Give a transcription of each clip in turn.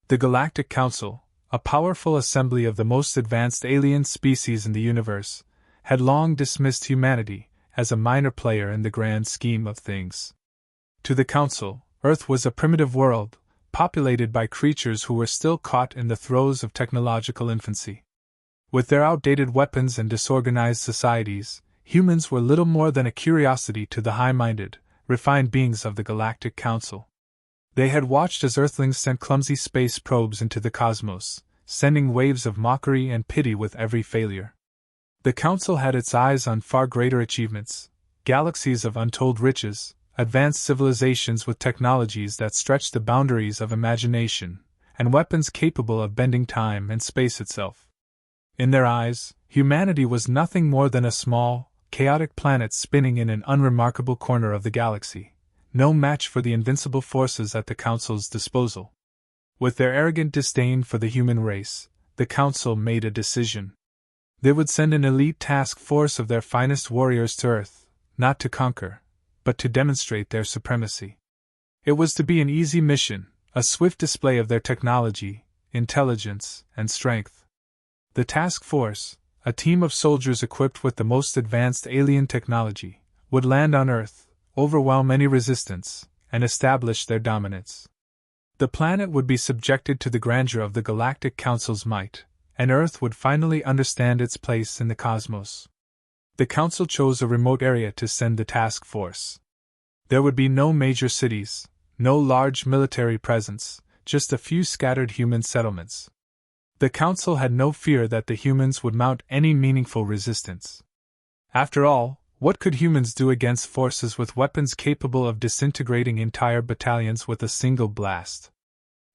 The Galactic Council, a powerful assembly of the most advanced alien species in the universe, had long dismissed humanity as a minor player in the grand scheme of things. To the Council, Earth was a primitive world, populated by creatures who were still caught in the throes of technological infancy. With their outdated weapons and disorganized societies, humans were little more than a curiosity to the high-minded, refined beings of the Galactic Council. They had watched as Earthlings sent clumsy space probes into the cosmos, sending waves of mockery and pity with every failure. The Council had its eyes on far greater achievements, galaxies of untold riches, advanced civilizations with technologies that stretched the boundaries of imagination, and weapons capable of bending time and space itself. In their eyes, humanity was nothing more than a small, chaotic planet spinning in an unremarkable corner of the galaxy, no match for the invincible forces at the Council's disposal. With their arrogant disdain for the human race, the Council made a decision. They would send an elite task force of their finest warriors to Earth, not to conquer, but to demonstrate their supremacy. It was to be an easy mission, a swift display of their technology, intelligence, and strength. The task force, a team of soldiers equipped with the most advanced alien technology, would land on Earth, overwhelm any resistance, and establish their dominance. The planet would be subjected to the grandeur of the Galactic Council's might, and Earth would finally understand its place in the cosmos. The Council chose a remote area to send the task force. There would be no major cities, no large military presence, just a few scattered human settlements. The Council had no fear that the humans would mount any meaningful resistance. After all, what could humans do against forces with weapons capable of disintegrating entire battalions with a single blast?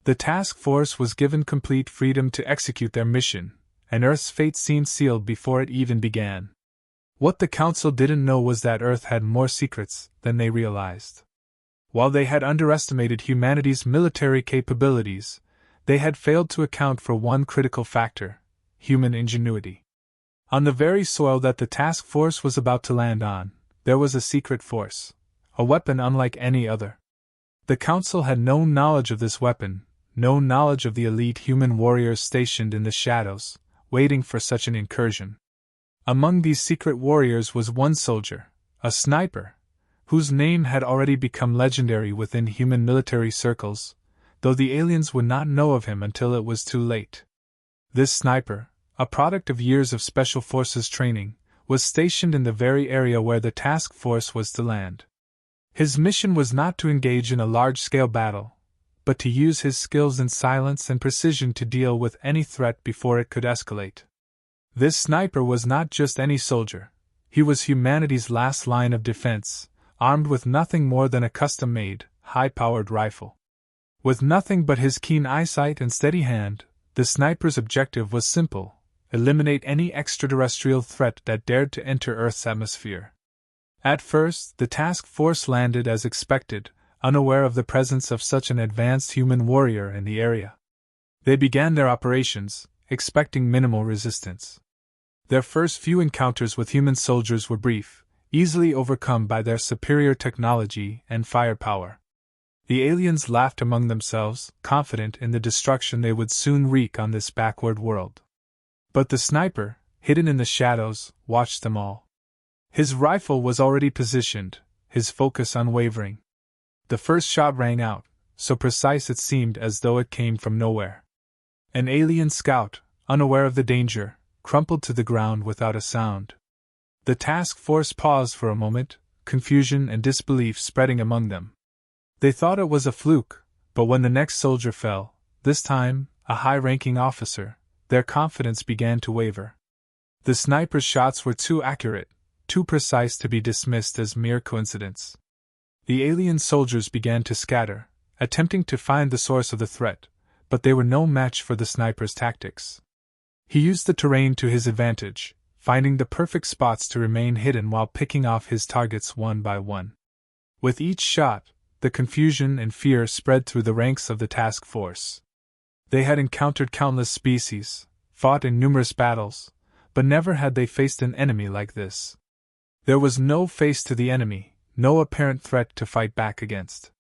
The task force was given complete freedom to execute their mission, and Earth's fate seemed sealed before it even began. What the Council didn't know was that Earth had more secrets than they realized. While they had underestimated humanity's military capabilities, they had failed to account for one critical factor: human ingenuity. On the very soil that the task force was about to land on, there was a secret force, a weapon unlike any other. The Council had no knowledge of this weapon, no knowledge of the elite human warriors stationed in the shadows, waiting for such an incursion. Among these secret warriors was one soldier, a sniper, whose name had already become legendary within human military circles, though the aliens would not know of him until it was too late. This sniper, a product of years of Special Forces training, was stationed in the very area where the task force was to land. His mission was not to engage in a large-scale battle, but to use his skills in silence and precision to deal with any threat before it could escalate. This sniper was not just any soldier, he was humanity's last line of defense, armed with nothing more than a custom-made, high-powered rifle. With nothing but his keen eyesight and steady hand, the sniper's objective was simple: eliminate any extraterrestrial threat that dared to enter Earth's atmosphere. At first, the task force landed as expected, unaware of the presence of such an advanced human warrior in the area. They began their operations, expecting minimal resistance. Their first few encounters with human soldiers were brief, easily overcome by their superior technology and firepower. The aliens laughed among themselves, confident in the destruction they would soon wreak on this backward world. But the sniper, hidden in the shadows, watched them all. His rifle was already positioned, his focus unwavering. The first shot rang out, so precise it seemed as though it came from nowhere. An alien scout, unaware of the danger, crumpled to the ground without a sound. The task force paused for a moment, confusion and disbelief spreading among them. They thought it was a fluke, but when the next soldier fell, this time a high-ranking officer, their confidence began to waver. The sniper's shots were too accurate, too precise to be dismissed as mere coincidence. The alien soldiers began to scatter, attempting to find the source of the threat, but they were no match for the sniper's tactics. He used the terrain to his advantage, finding the perfect spots to remain hidden while picking off his targets one by one. With each shot, the confusion and fear spread through the ranks of the task force. They had encountered countless species, fought in numerous battles, but never had they faced an enemy like this. There was no face to the enemy, no apparent threat to fight back against.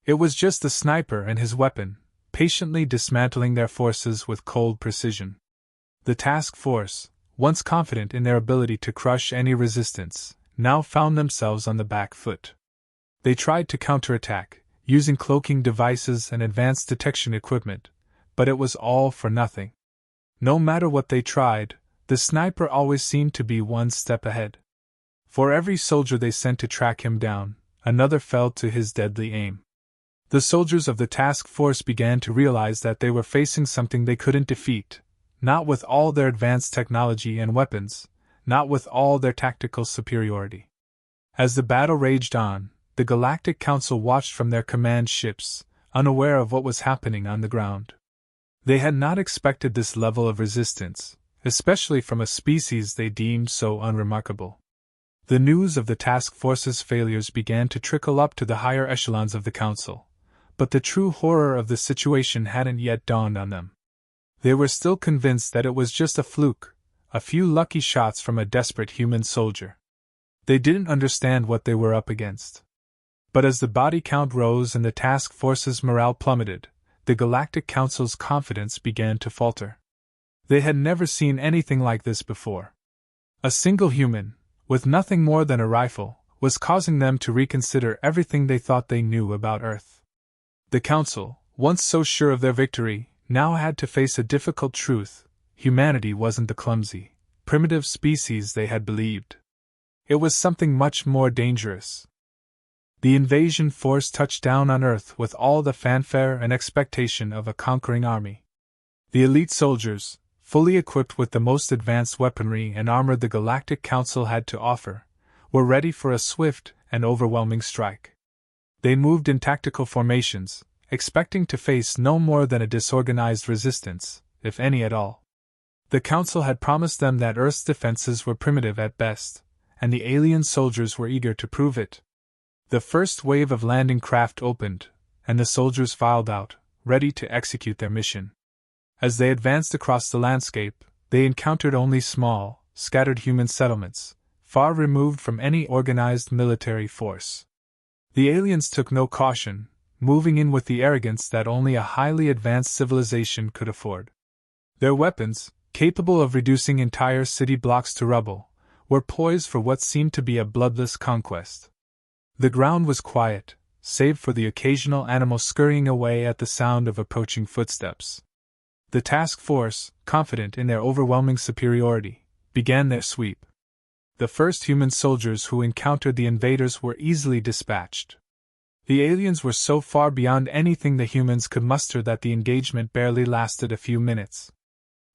It was just the sniper and his weapon, patiently dismantling their forces with cold precision. The task force, once confident in their ability to crush any resistance, now found themselves on the back foot. They tried to counterattack, using cloaking devices and advanced detection equipment, but it was all for nothing. No matter what they tried, the sniper always seemed to be one step ahead. For every soldier they sent to track him down, another fell to his deadly aim. The soldiers of the task force began to realize that they were facing something they couldn't defeat, not with all their advanced technology and weapons, not with all their tactical superiority. As the battle raged on, the Galactic Council watched from their command ships, unaware of what was happening on the ground. They had not expected this level of resistance, especially from a species they deemed so unremarkable. The news of the task force's failures began to trickle up to the higher echelons of the Council, but the true horror of the situation hadn't yet dawned on them. They were still convinced that it was just a fluke, a few lucky shots from a desperate human soldier. They didn't understand what they were up against. But as the body count rose and the task force's morale plummeted, the Galactic Council's confidence began to falter. They had never seen anything like this before. A single human, with nothing more than a rifle, was causing them to reconsider everything they thought they knew about Earth. The Council, once so sure of their victory, now had to face a difficult truth: humanity wasn't the clumsy, primitive species they had believed. It was something much more dangerous. The invasion force touched down on Earth with all the fanfare and expectation of a conquering army. The elite soldiers, fully equipped with the most advanced weaponry and armor the Galactic Council had to offer, were ready for a swift and overwhelming strike. They moved in tactical formations, expecting to face no more than a disorganized resistance, if any at all. The Council had promised them that Earth's defenses were primitive at best, and the alien soldiers were eager to prove it. The first wave of landing craft opened, and the soldiers filed out, ready to execute their mission. As they advanced across the landscape, they encountered only small, scattered human settlements, far removed from any organized military force. The aliens took no caution, moving in with the arrogance that only a highly advanced civilization could afford. Their weapons, capable of reducing entire city blocks to rubble, were poised for what seemed to be a bloodless conquest. The ground was quiet, save for the occasional animal scurrying away at the sound of approaching footsteps. The task force, confident in their overwhelming superiority, began their sweep. The first human soldiers who encountered the invaders were easily dispatched. The aliens were so far beyond anything the humans could muster that the engagement barely lasted a few minutes.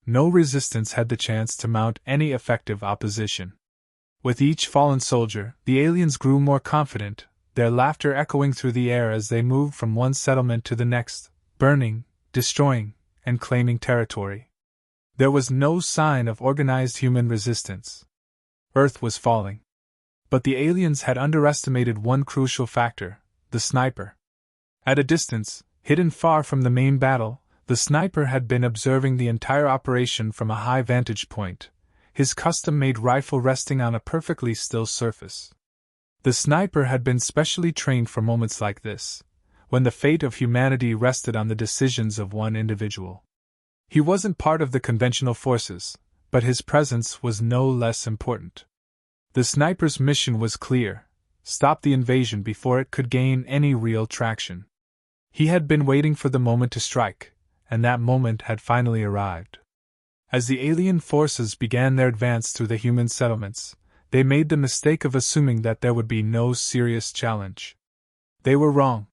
No resistance had the chance to mount any effective opposition. With each fallen soldier, the aliens grew more confident, their laughter echoing through the air as they moved from one settlement to the next, burning, destroying, and claiming territory. There was no sign of organized human resistance. Earth was falling. But the aliens had underestimated one crucial factor: the sniper. At a distance, hidden far from the main battle, the sniper had been observing the entire operation from a high vantage point, his custom-made rifle resting on a perfectly still surface. The sniper had been specially trained for moments like this, when the fate of humanity rested on the decisions of one individual. He wasn't part of the conventional forces, but his presence was no less important. The sniper's mission was clear: stop the invasion before it could gain any real traction. He had been waiting for the moment to strike, and that moment had finally arrived. As the alien forces began their advance through the human settlements, they made the mistake of assuming that there would be no serious challenge. They were wrong.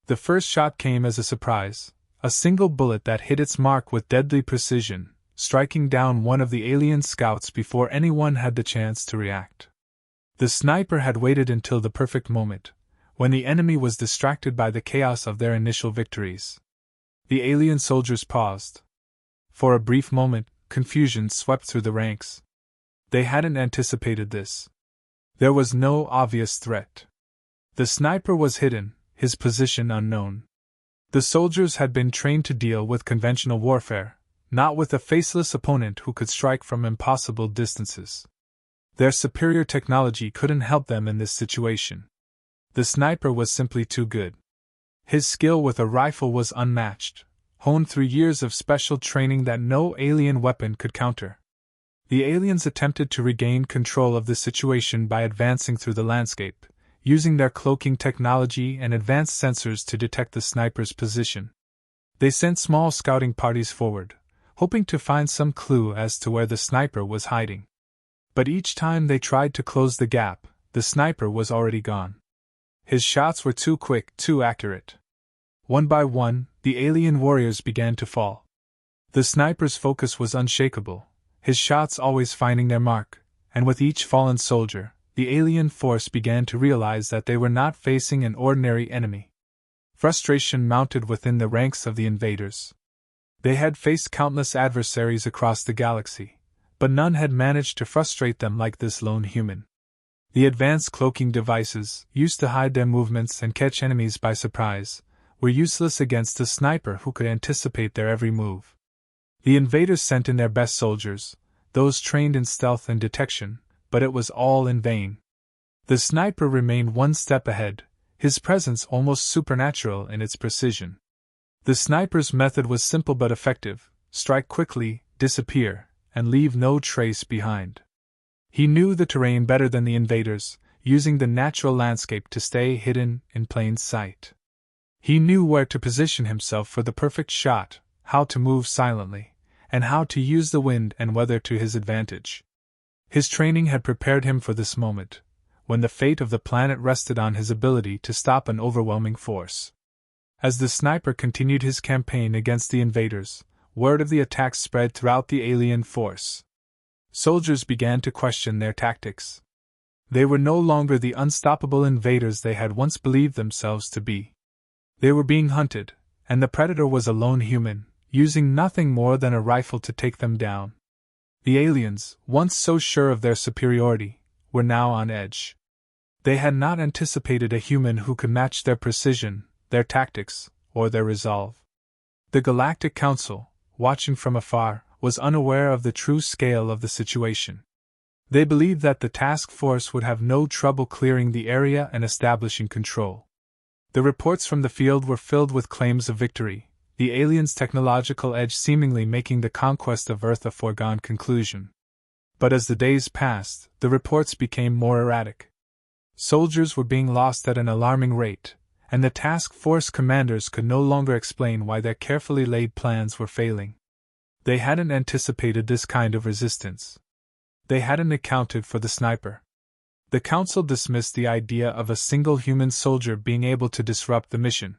The first shot came as a surprise, a single bullet that hit its mark with deadly precision, striking down one of the alien scouts before anyone had the chance to react. The sniper had waited until the perfect moment, when the enemy was distracted by the chaos of their initial victories. The alien soldiers paused. For a brief moment, confusion swept through the ranks. They hadn't anticipated this. There was no obvious threat. The sniper was hidden, his position unknown. The soldiers had been trained to deal with conventional warfare, not with a faceless opponent who could strike from impossible distances. Their superior technology couldn't help them in this situation. The sniper was simply too good. His skill with a rifle was unmatched, honed through years of special training that no alien weapon could counter. The aliens attempted to regain control of the situation by advancing through the landscape, using their cloaking technology and advanced sensors to detect the sniper's position. They sent small scouting parties forward, hoping to find some clue as to where the sniper was hiding. But each time they tried to close the gap, the sniper was already gone. His shots were too quick, too accurate. One by one, the alien warriors began to fall. The sniper's focus was unshakable, his shots always finding their mark, and with each fallen soldier, the alien force began to realize that they were not facing an ordinary enemy. Frustration mounted within the ranks of the invaders. They had faced countless adversaries across the galaxy, but none had managed to frustrate them like this lone human. The advanced cloaking devices, used to hide their movements and catch enemies by surprise, were useless against a sniper who could anticipate their every move. The invaders sent in their best soldiers, those trained in stealth and detection, but it was all in vain. The sniper remained one step ahead, his presence almost supernatural in its precision. The sniper's method was simple but effective: strike quickly, disappear, and leave no trace behind. He knew the terrain better than the invaders, using the natural landscape to stay hidden in plain sight. He knew where to position himself for the perfect shot, how to move silently, and how to use the wind and weather to his advantage. His training had prepared him for this moment, when the fate of the planet rested on his ability to stop an overwhelming force. As the sniper continued his campaign against the invaders, word of the attack spread throughout the alien force. Soldiers began to question their tactics. They were no longer the unstoppable invaders they had once believed themselves to be. They were being hunted, and the predator was a lone human, using nothing more than a rifle to take them down. The aliens, once so sure of their superiority, were now on edge. They had not anticipated a human who could match their precision, their tactics, or their resolve. The Galactic Council, watching from afar, was unaware of the true scale of the situation. They believed that the task force would have no trouble clearing the area and establishing control. The reports from the field were filled with claims of victory, the aliens' technological edge seemingly making the conquest of Earth a foregone conclusion. But as the days passed, the reports became more erratic. Soldiers were being lost at an alarming rate, and the task force commanders could no longer explain why their carefully laid plans were failing. They hadn't anticipated this kind of resistance. They hadn't accounted for the sniper. The council dismissed the idea of a single human soldier being able to disrupt the mission.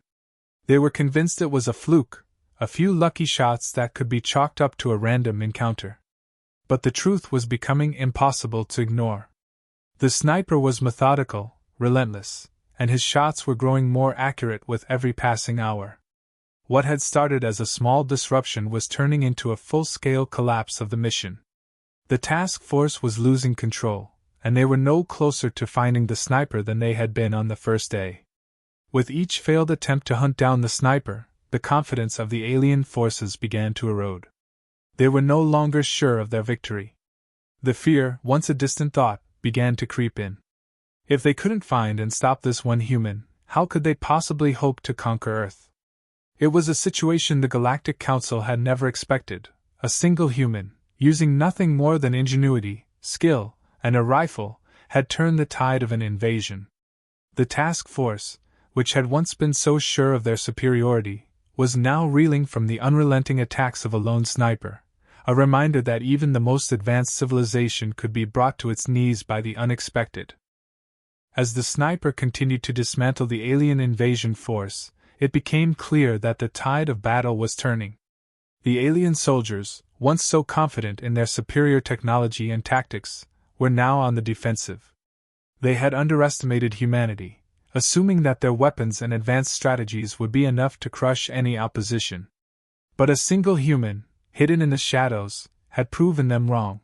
They were convinced it was a fluke, a few lucky shots that could be chalked up to a random encounter. But the truth was becoming impossible to ignore. The sniper was methodical, relentless, and his shots were growing more accurate with every passing hour. What had started as a small disruption was turning into a full-scale collapse of the mission. The task force was losing control, and they were no closer to finding the sniper than they had been on the first day. With each failed attempt to hunt down the sniper, the confidence of the alien forces began to erode. They were no longer sure of their victory. The fear, once a distant thought, began to creep in. If they couldn't find and stop this one human, how could they possibly hope to conquer Earth? It was a situation the Galactic Council had never expected. A single human, using nothing more than ingenuity, skill, and a rifle, had turned the tide of an invasion. The task force, which had once been so sure of their superiority, was now reeling from the unrelenting attacks of a lone sniper, a reminder that even the most advanced civilization could be brought to its knees by the unexpected. As the sniper continued to dismantle the alien invasion force, it became clear that the tide of battle was turning. The alien soldiers, once so confident in their superior technology and tactics, were now on the defensive. They had underestimated humanity, assuming that their weapons and advanced strategies would be enough to crush any opposition. But a single human, hidden in the shadows, had proven them wrong.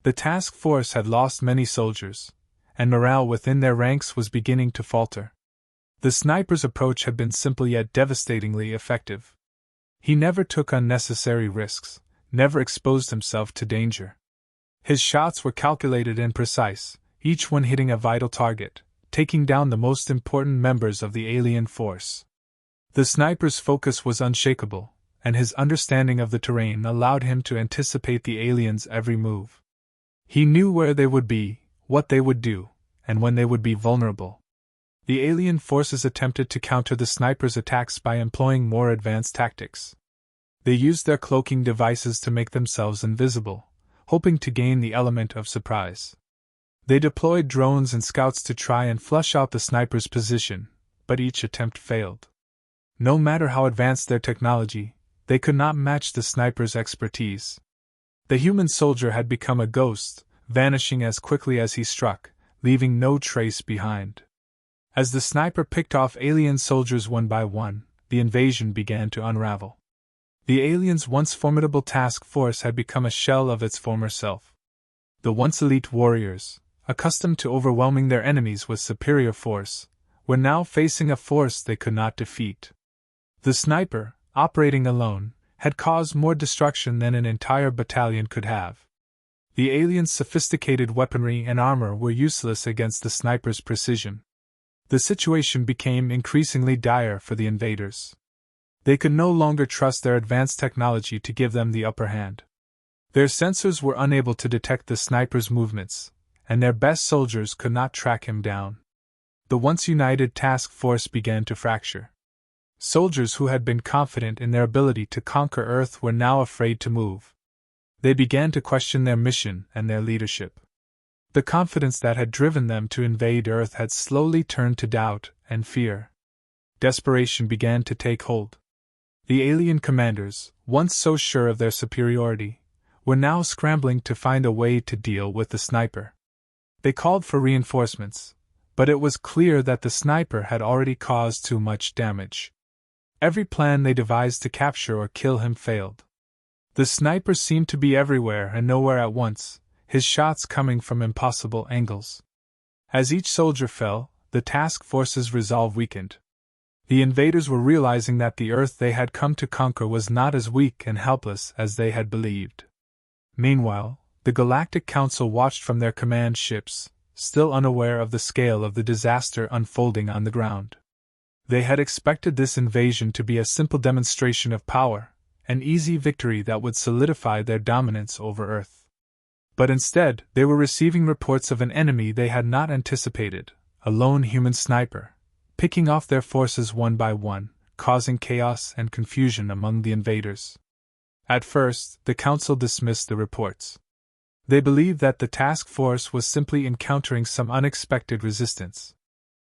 The task force had lost many soldiers, and morale within their ranks was beginning to falter. The sniper's approach had been simple yet devastatingly effective. He never took unnecessary risks, never exposed himself to danger. His shots were calculated and precise, each one hitting a vital target, taking down the most important members of the alien force. The sniper's focus was unshakable, and his understanding of the terrain allowed him to anticipate the aliens' every move. He knew where they would be, what they would do, and when they would be vulnerable. The alien forces attempted to counter the snipers' attacks by employing more advanced tactics. They used their cloaking devices to make themselves invisible, hoping to gain the element of surprise. They deployed drones and scouts to try and flush out the sniper's position, but each attempt failed. No matter how advanced their technology, they could not match the sniper's expertise. The human soldier had become a ghost, vanishing as quickly as he struck, leaving no trace behind. As the sniper picked off alien soldiers one by one, the invasion began to unravel. The aliens' once formidable task force had become a shell of its former self. The once elite warriors, accustomed to overwhelming their enemies with superior force, were now facing a force they could not defeat. The sniper, operating alone, had caused more destruction than an entire battalion could have. The aliens' sophisticated weaponry and armor were useless against the sniper's precision. The situation became increasingly dire for the invaders. They could no longer trust their advanced technology to give them the upper hand. Their sensors were unable to detect the sniper's movements, and their best soldiers could not track him down. The once united task force began to fracture. Soldiers who had been confident in their ability to conquer Earth were now afraid to move. They began to question their mission and their leadership. The confidence that had driven them to invade Earth had slowly turned to doubt and fear. Desperation began to take hold. The alien commanders, once so sure of their superiority, were now scrambling to find a way to deal with the sniper. They called for reinforcements, but it was clear that the sniper had already caused too much damage. Every plan they devised to capture or kill him failed. The sniper seemed to be everywhere and nowhere at once, his shots coming from impossible angles. As each soldier fell, the task force's resolve weakened. The invaders were realizing that the Earth they had come to conquer was not as weak and helpless as they had believed. Meanwhile, the Galactic Council watched from their command ships, still unaware of the scale of the disaster unfolding on the ground. They had expected this invasion to be a simple demonstration of power, an easy victory that would solidify their dominance over Earth. But instead, they were receiving reports of an enemy they had not anticipated, a lone human sniper, picking off their forces one by one, causing chaos and confusion among the invaders. At first, the Council dismissed the reports. They believed that the task force was simply encountering some unexpected resistance.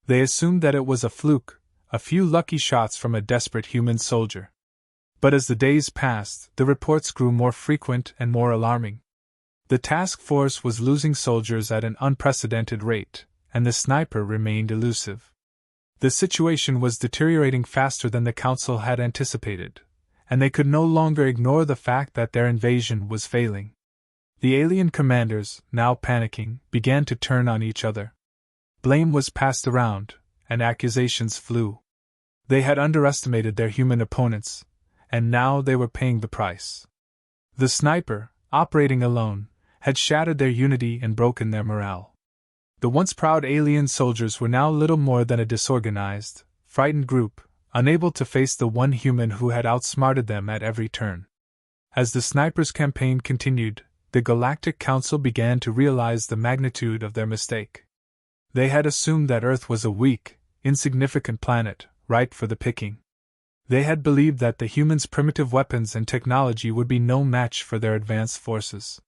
They assumed that it was a fluke, a few lucky shots from a desperate human soldier. But as the days passed, the reports grew more frequent and more alarming. The task force was losing soldiers at an unprecedented rate, and the sniper remained elusive. The situation was deteriorating faster than the Council had anticipated, and they could no longer ignore the fact that their invasion was failing. The alien commanders, now panicking, began to turn on each other. Blame was passed around, and accusations flew. They had underestimated their human opponents, and now they were paying the price. The sniper, operating alone, had shattered their unity and broken their morale. The once proud alien soldiers were now little more than a disorganized, frightened group, unable to face the one human who had outsmarted them at every turn. As the sniper's campaign continued, the Galactic Council began to realize the magnitude of their mistake. They had assumed that Earth was a weak, insignificant planet, ripe for the picking. They had believed that the humans' primitive weapons and technology would be no match for their advanced forces.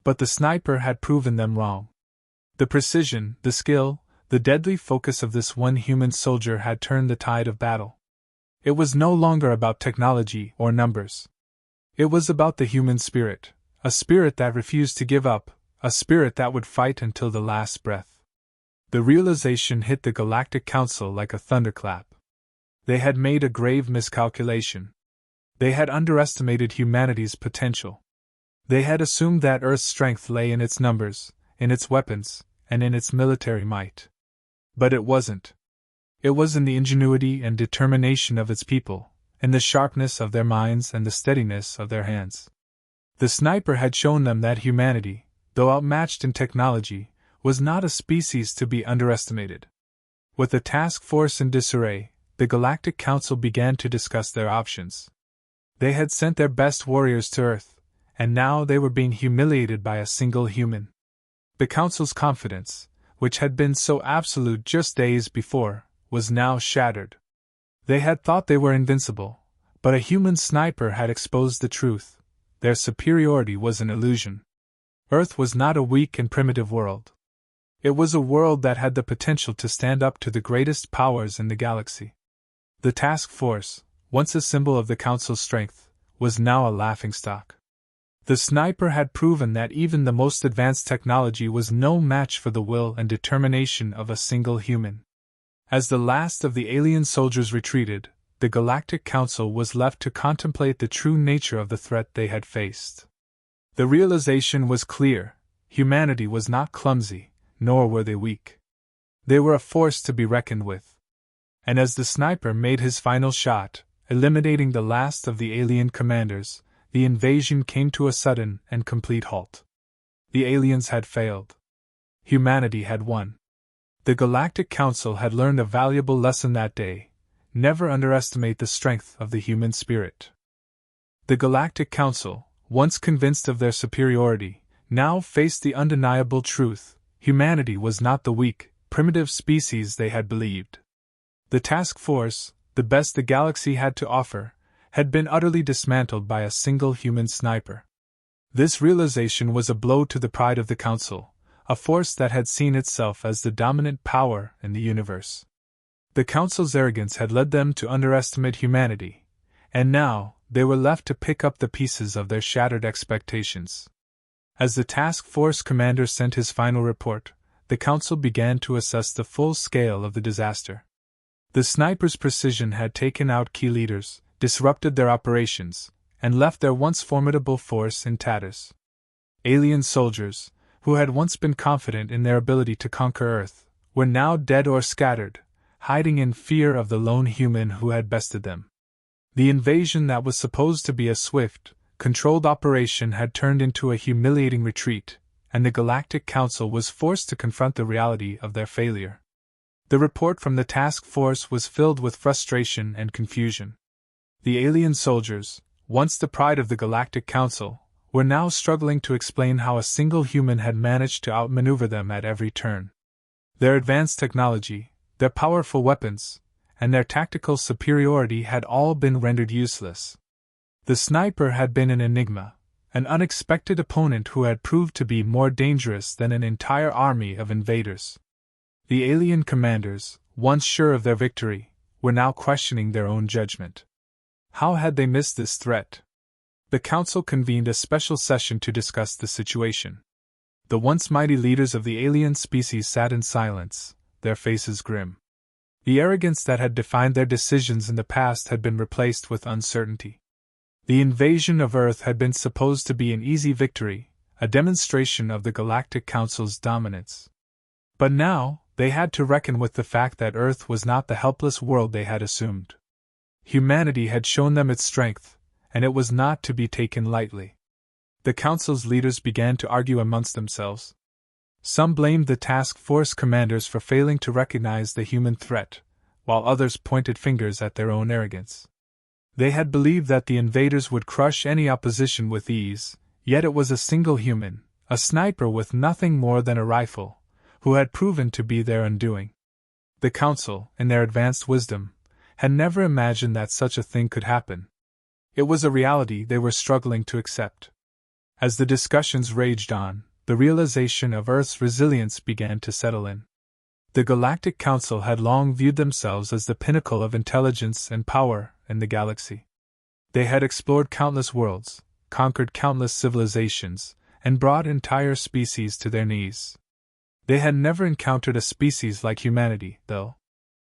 But the sniper had proven them wrong. The precision, the skill, the deadly focus of this one human soldier had turned the tide of battle. It was no longer about technology or numbers. It was about the human spirit, a spirit that refused to give up, a spirit that would fight until the last breath. The realization hit the Galactic Council like a thunderclap. They had made a grave miscalculation. They had underestimated humanity's potential. They had assumed that Earth's strength lay in its numbers, in its weapons, and in its military might. But it wasn't. It was in the ingenuity and determination of its people, in the sharpness of their minds and the steadiness of their hands. The sniper had shown them that humanity, though outmatched in technology, was not a species to be underestimated. With the task force in disarray, the Galactic Council began to discuss their options. They had sent their best warriors to Earth, and now they were being humiliated by a single human. The Council's confidence, which had been so absolute just days before, was now shattered. They had thought they were invincible, but a human sniper had exposed the truth. Their superiority was an illusion. Earth was not a weak and primitive world. It was a world that had the potential to stand up to the greatest powers in the galaxy. The task force, once a symbol of the Council's strength, was now a laughingstock. The sniper had proven that even the most advanced technology was no match for the will and determination of a single human. As the last of the alien soldiers retreated, the Galactic Council was left to contemplate the true nature of the threat they had faced. The realization was clear: humanity was not clumsy, nor were they weak. They were a force to be reckoned with. And as the sniper made his final shot, eliminating the last of the alien commanders, the invasion came to a sudden and complete halt. The aliens had failed. Humanity had won. The Galactic Council had learned a valuable lesson that day: never underestimate the strength of the human spirit. The Galactic Council, once convinced of their superiority, now faced the undeniable truth: humanity was not the weak, primitive species they had believed. The task force, the best the galaxy had to offer, had been utterly dismantled by a single human sniper. This realization was a blow to the pride of the Council, a force that had seen itself as the dominant power in the universe. The Council's arrogance had led them to underestimate humanity, and now they were left to pick up the pieces of their shattered expectations. As the task force commander sent his final report, the Council began to assess the full scale of the disaster. The sniper's precision had taken out key leaders, disrupted their operations, and left their once formidable force in tatters. Alien soldiers, who had once been confident in their ability to conquer Earth, were now dead or scattered, hiding in fear of the lone human who had bested them. The invasion that was supposed to be a swift, controlled operation had turned into a humiliating retreat, and the Galactic Council was forced to confront the reality of their failure. The report from the task force was filled with frustration and confusion. The alien soldiers, once the pride of the Galactic Council, were now struggling to explain how a single human had managed to outmaneuver them at every turn. Their advanced technology, their powerful weapons, and their tactical superiority had all been rendered useless. The sniper had been an enigma, an unexpected opponent who had proved to be more dangerous than an entire army of invaders. The alien commanders, once sure of their victory, were now questioning their own judgment. How had they missed this threat? The Council convened a special session to discuss the situation. The once mighty leaders of the alien species sat in silence, their faces grim. The arrogance that had defined their decisions in the past had been replaced with uncertainty. The invasion of Earth had been supposed to be an easy victory, a demonstration of the Galactic Council's dominance. But now, they had to reckon with the fact that Earth was not the helpless world they had assumed. Humanity had shown them its strength, and it was not to be taken lightly. The Council's leaders began to argue amongst themselves. Some blamed the task force commanders for failing to recognize the human threat, while others pointed fingers at their own arrogance. They had believed that the invaders would crush any opposition with ease, yet it was a single human, a sniper with nothing more than a rifle, who had proven to be their undoing. The Council, in their advanced wisdom, had never imagined that such a thing could happen. It was a reality they were struggling to accept. As the discussions raged on, the realization of Earth's resilience began to settle in. The Galactic Council had long viewed themselves as the pinnacle of intelligence and power in the galaxy. They had explored countless worlds, conquered countless civilizations, and brought entire species to their knees. They had never encountered a species like humanity, though.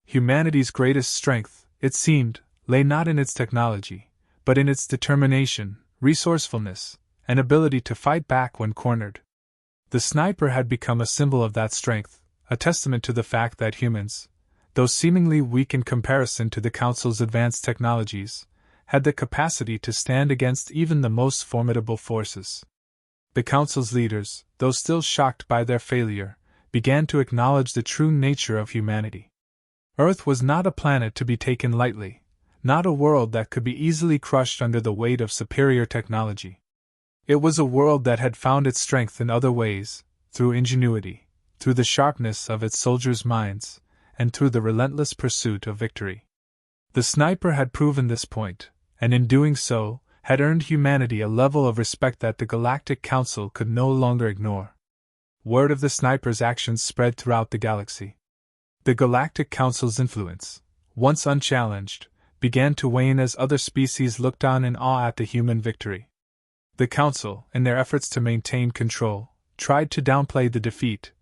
Humanity's greatest strength, it seemed, lay not in its technology, but in its determination, resourcefulness, and ability to fight back when cornered. The sniper had become a symbol of that strength, a testament to the fact that humans, though seemingly weak in comparison to the Council's advanced technologies, had the capacity to stand against even the most formidable forces. The Council's leaders, though still shocked by their failure, began to acknowledge the true nature of humanity. Earth was not a planet to be taken lightly, not a world that could be easily crushed under the weight of superior technology. It was a world that had found its strength in other ways, through ingenuity, through the sharpness of its soldiers' minds, and through the relentless pursuit of victory. The sniper had proven this point, and in doing so, had earned humanity a level of respect that the Galactic Council could no longer ignore. Word of the sniper's actions spread throughout the galaxy. The Galactic Council's influence, once unchallenged, began to wane as other species looked on in awe at the human victory. The Council, in their efforts to maintain control, tried to downplay the defeat,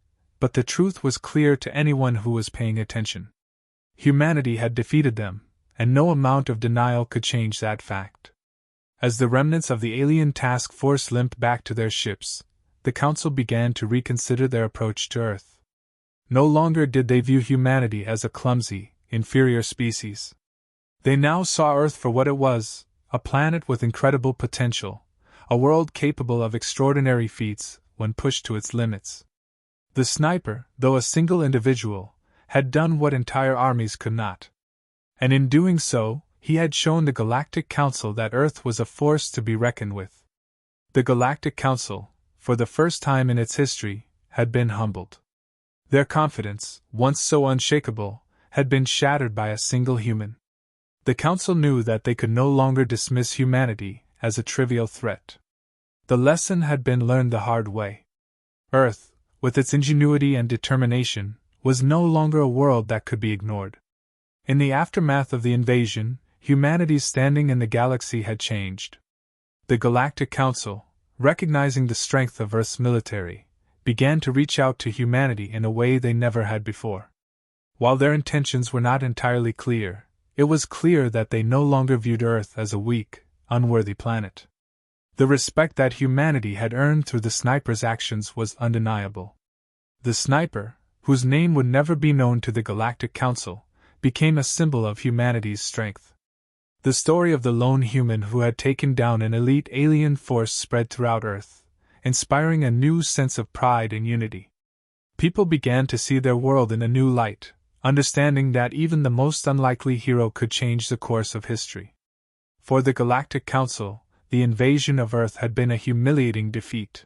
but the truth was clear to anyone who was paying attention. Humanity had defeated them, and no amount of denial could change that fact. As the remnants of the alien task force limped back to their ships, the Council began to reconsider their approach to Earth. No longer did they view humanity as a clumsy, inferior species. They now saw Earth for what it was, a planet with incredible potential, a world capable of extraordinary feats when pushed to its limits. The sniper, though a single individual, had done what entire armies could not. And in doing so, he had shown the Galactic Council that Earth was a force to be reckoned with. The Galactic Council, for the first time in its history, had been humbled. Their confidence, once so unshakable, had been shattered by a single human. The Council knew that they could no longer dismiss humanity as a trivial threat. The lesson had been learned the hard way. Earth, with its ingenuity and determination, was no longer a world that could be ignored. In the aftermath of the invasion, humanity's standing in the galaxy had changed. The Galactic Council, recognizing the strength of Earth's military, began to reach out to humanity in a way they never had before. While their intentions were not entirely clear, it was clear that they no longer viewed Earth as a weak, unworthy planet. The respect that humanity had earned through the sniper's actions was undeniable. The sniper, whose name would never be known to the Galactic Council, became a symbol of humanity's strength. The story of the lone human who had taken down an elite alien force spread throughout Earth, inspiring a new sense of pride and unity. People began to see their world in a new light, understanding that even the most unlikely hero could change the course of history. For the Galactic Council, the invasion of Earth had been a humiliating defeat.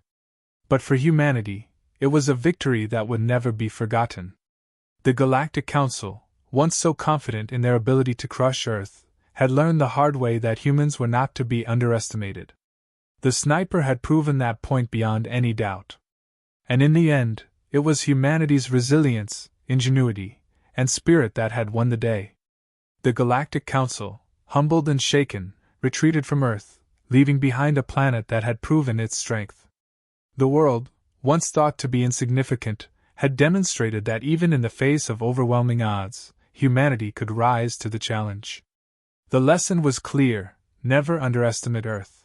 But for humanity, it was a victory that would never be forgotten. The Galactic Council, once so confident in their ability to crush Earth, had learned the hard way that humans were not to be underestimated. The sniper had proven that point beyond any doubt. And in the end, it was humanity's resilience, ingenuity, and spirit that had won the day. The Galactic Council, humbled and shaken, retreated from Earth, leaving behind a planet that had proven its strength. The world, once thought to be insignificant, had demonstrated that even in the face of overwhelming odds, humanity could rise to the challenge. The lesson was clear: never underestimate Earth.